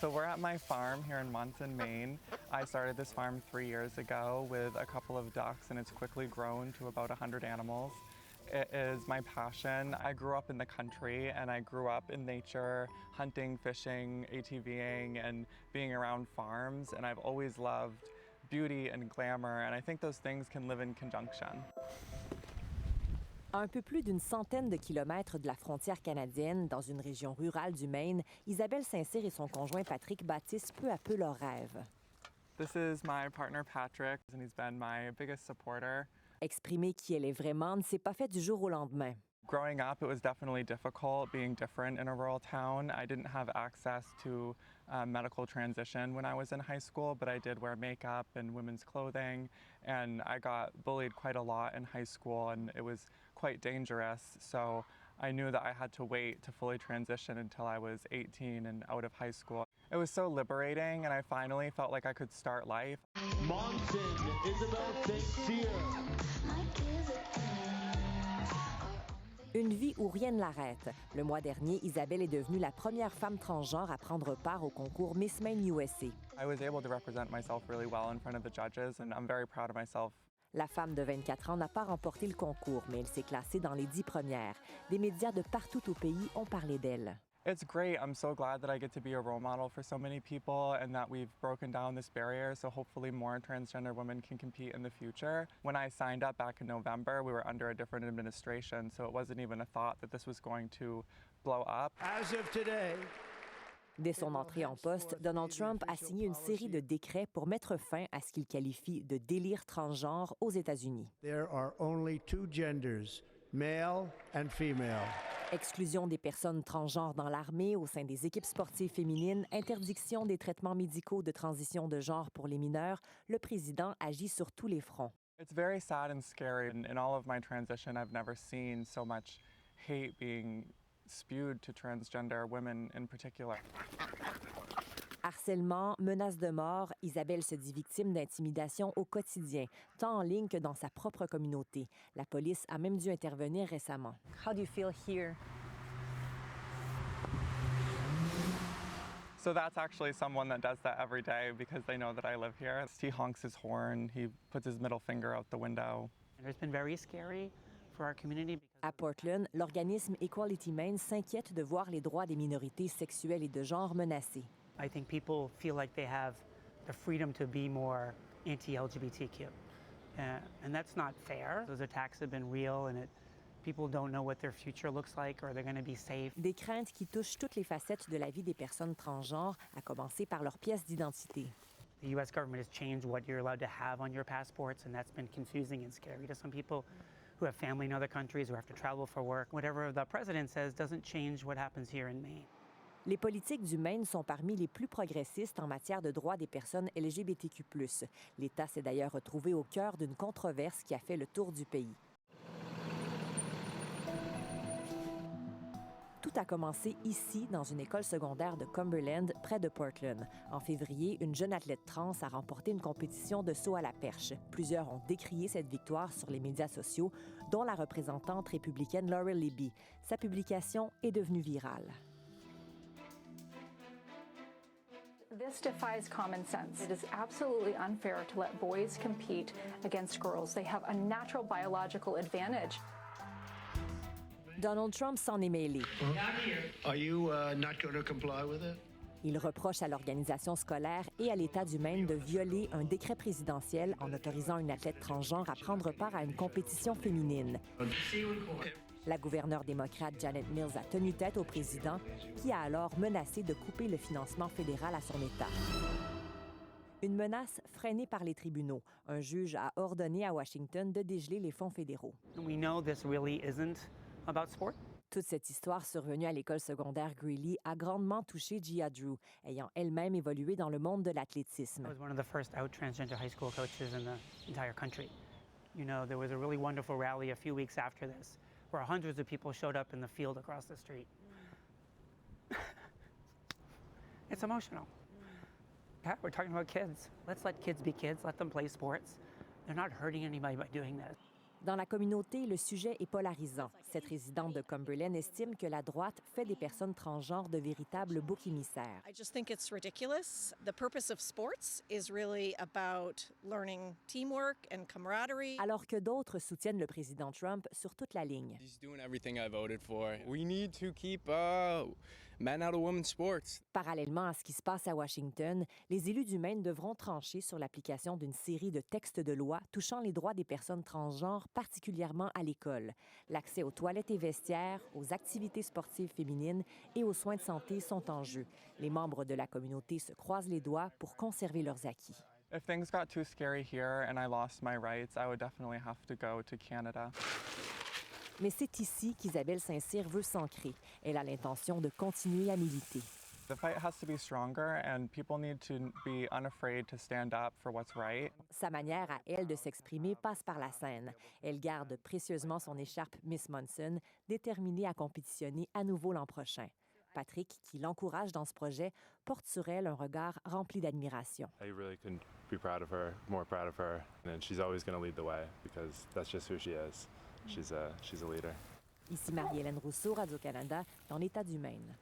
So we're at my farm here in Maine. I started this farm 3 years ago with a couple of ducks, and it's quickly grown to about 100 animals. It is my passion. I grew up in the country and I grew up in nature, hunting, fishing, ATVing, and being around farms, and I've always loved beauty and glamour, and I think those things can live in conjunction. À un peu plus d'une centaine de kilomètres de la frontière canadienne, dans une région rurale du Maine, Isabelle St-Cyr et son conjoint Patrick bâtissent peu à peu leurs rêves. This is my partner Patrick, and he's been my biggest supporter. Exprimer qui elle est vraiment ne s'est pas fait du jour au lendemain. Growing up, it was definitely difficult being different in a rural town. I didn't have access to medical transition when I was in high school, but I did wear makeup and women's clothing, and I got bullied quite a lot in high school, and it was quite dangerous. So I knew that I had to wait to fully transition until I was 18 and out of high school. It was so liberating, and I finally felt like I could start life. Monson, Isabelle St-Cyr. Une vie où rien ne l'arrête. Le mois dernier, Isabelle est devenue la première femme transgenre à prendre part au concours Miss Maine USA. I was able to represent myself really well in front of the judges, and I'm very proud of myself. La femme de 24 ans n'a pas remporté le concours, mais elle s'est classée dans les 10 premières. Des médias de partout au pays ont parlé d'elle. It's great. I'm so glad that I get to be a role model for so many people and that we've broken down this barrier, so hopefully more transgender women can compete in the future. When I signed up back in November, we were under a different administration, so it wasn't even a thought that this was going to blow up. As of today, dès son entrée en poste, Donald Trump a signé une série de décrets pour mettre fin à ce qu'il qualifie de délire transgenre aux États-Unis. There are only two genders, male and female. Exclusion des personnes transgenres dans l'armée, au sein des équipes sportives féminines, interdiction des traitements médicaux de transition de genre pour les mineurs, le président agit sur tous les fronts. It's very sad and scary. In all of my transition, I've never seen so much hate being spewed to transgender women in particular. Harcèlement, menaces de mort, Isabelle se dit victime d'intimidation au quotidien, tant en ligne que dans sa propre communauté. La police a même dû intervenir récemment. How do you feel here? So that's actually someone that does that every day because they know that I live here. He honks his horn, he puts his middle finger out the window. And it's been very scary for our community. À Portland, l'organisme Equality Maine s'inquiète de voir les droits des minorités sexuelles et de genre menacés. I think people feel like they have the freedom to be more anti-LGBTQ. And that's not fair. Those attacks have been real and people don't know what their future looks like or they're going to be safe. Des craintes qui touchent toutes les facettes de la vie des personnes transgenres, à commencer par leur pièce d'identité. The U.S. government has changed what you're allowed to have on your passports, and that's been confusing and scary to some people who have family in other countries, who have to travel for work. Whatever the president says doesn't change what happens here in Maine. Les politiques du Maine sont parmi les plus progressistes en matière de droits des personnes LGBTQ+. L'État s'est d'ailleurs retrouvé au cœur d'une controverse qui a fait le tour du pays. Tout a commencé ici, dans une école secondaire de Cumberland, près de Portland. En février, une jeune athlète trans a remporté une compétition de saut à la perche. Plusieurs ont décrié cette victoire sur les médias sociaux, dont la représentante républicaine Laurel Libby. Sa publication est devenue virale. This defies common sense. It is absolutely unfair to let boys compete against girls. They have a natural biological advantage. Donald Trump s'en est mêlé. Are you not going to comply with it? Il reproche à l'organisation scolaire et à l'État du Maine de violer un décret présidentiel en autorisant une athlète transgenre à prendre part à une compétition féminine. La gouverneure démocrate Janet Mills a tenu tête au président, qui a alors menacé de couper le financement fédéral à son État. Une menace freinée par les tribunaux. Un juge a ordonné à Washington de dégeler les fonds fédéraux. We know this really isn't about sport. Toute cette histoire survenue à l'école secondaire Greeley a grandement touché Gia Drew, ayant elle-même évolué dans le monde de l'athlétisme. I was one of the first out transgender high school coaches in the entire country. You know, there was a really wonderful rally a few weeks after this, where hundreds of people showed up in the field across the street. It's emotional. Yeah, we're talking about kids. Let's let kids be kids. Let them play sports. They're not hurting anybody by doing this. Dans la communauté, le sujet est polarisant. Cette résidente de Cumberland estime que la droite fait des personnes transgenres de véritables boucs émissaires. I just think it's ridiculous. The purpose of sports is really about learning teamwork and camaraderie. Alors que d'autres soutiennent le président Trump sur toute la ligne. He's doing everything I voted for. We need to keep men out of women's sports. Parallèlement à ce qui se passe à Washington, les élus du Maine devront trancher sur l'application d'une série de textes de loi touchant les droits des personnes transgenres, particulièrement à l'école. L'accès aux toilettes et vestiaires, aux activités sportives féminines et aux soins de santé sont en jeu. Les membres de la communauté se croisent les doigts pour conserver leurs acquis. If things got too scary here and I lost my rights, I would definitely have to go to Canada. Mais c'est ici qu'Isabelle St-Cyr veut s'ancrer. Elle a l'intention de continuer à militer. The fight has to be stronger and people need to be unafraid to stand up for what's right. Sa manière à elle de s'exprimer passe par la scène. Elle garde précieusement son écharpe Miss Monson, déterminée à compétitionner à nouveau l'an prochain. Patrick, qui l'encourage dans ce projet, porte sur elle un regard rempli d'admiration. I really couldn't be proud of her, more proud of her, and she's always going to lead the way because that's just who she is. She's a leader. Ici Marie-Hélène Rousseau, Radio-Canada, dans l'État du Maine.